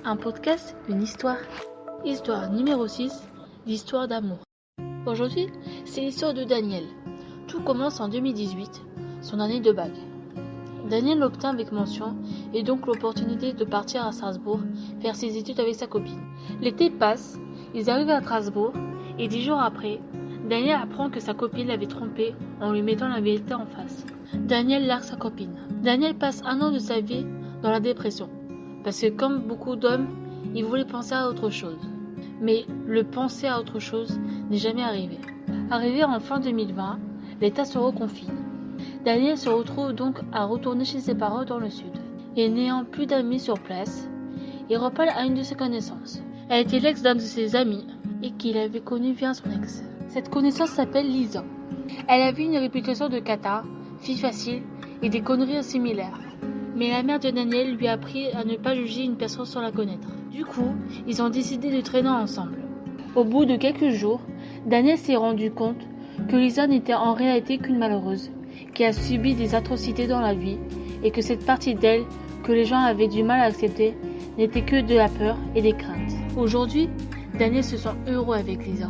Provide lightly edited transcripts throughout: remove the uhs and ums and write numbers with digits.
Un podcast, une histoire. Histoire numéro 6, l'histoire d'amour. Aujourd'hui, c'est l'histoire de Daniel. Tout commence en 2018, son année de bac. Daniel obtint avec mention et donc l'opportunité de partir à Strasbourg faire ses études avec sa copine. L'été passe, ils arrivent à Strasbourg et 10 jours après, Daniel apprend que sa copine l'avait trompé en lui mettant la vérité en face. Daniel largue sa copine. Daniel passe un an de sa vie dans la dépression. Parce que comme beaucoup d'hommes, il voulait penser à autre chose. Mais le penser à autre chose n'est jamais arrivé. Arrivé en fin 2020, l'État se reconfine. Daniel se retrouve donc à retourner chez ses parents dans le sud. Et n'ayant plus d'amis sur place, il reparle à une de ses connaissances. Elle était l'ex d'un de ses amis et qu'il avait connu via son ex. Cette connaissance s'appelle Lisa. Elle avait une réputation de cata, fille facile et des conneries similaires. Mais la mère de Daniel lui a appris à ne pas juger une personne sans la connaître. Du coup, ils ont décidé de traîner ensemble. Au bout de quelques jours, Daniel s'est rendu compte que Lisa n'était en réalité qu'une malheureuse, qui a subi des atrocités dans la vie, et que cette partie d'elle, que les gens avaient du mal à accepter, n'était que de la peur et des craintes. Aujourd'hui, Daniel se sent heureux avec Lisa.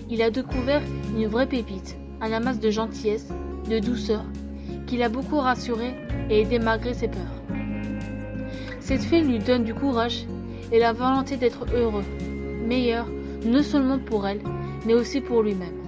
Il a découvert une vraie pépite, un amas de gentillesse, de douceur, qui l'a beaucoup rassuré et aidé malgré ses peurs. Cette fille lui donne du courage et la volonté d'être heureux, meilleur, non seulement pour elle, mais aussi pour lui-même.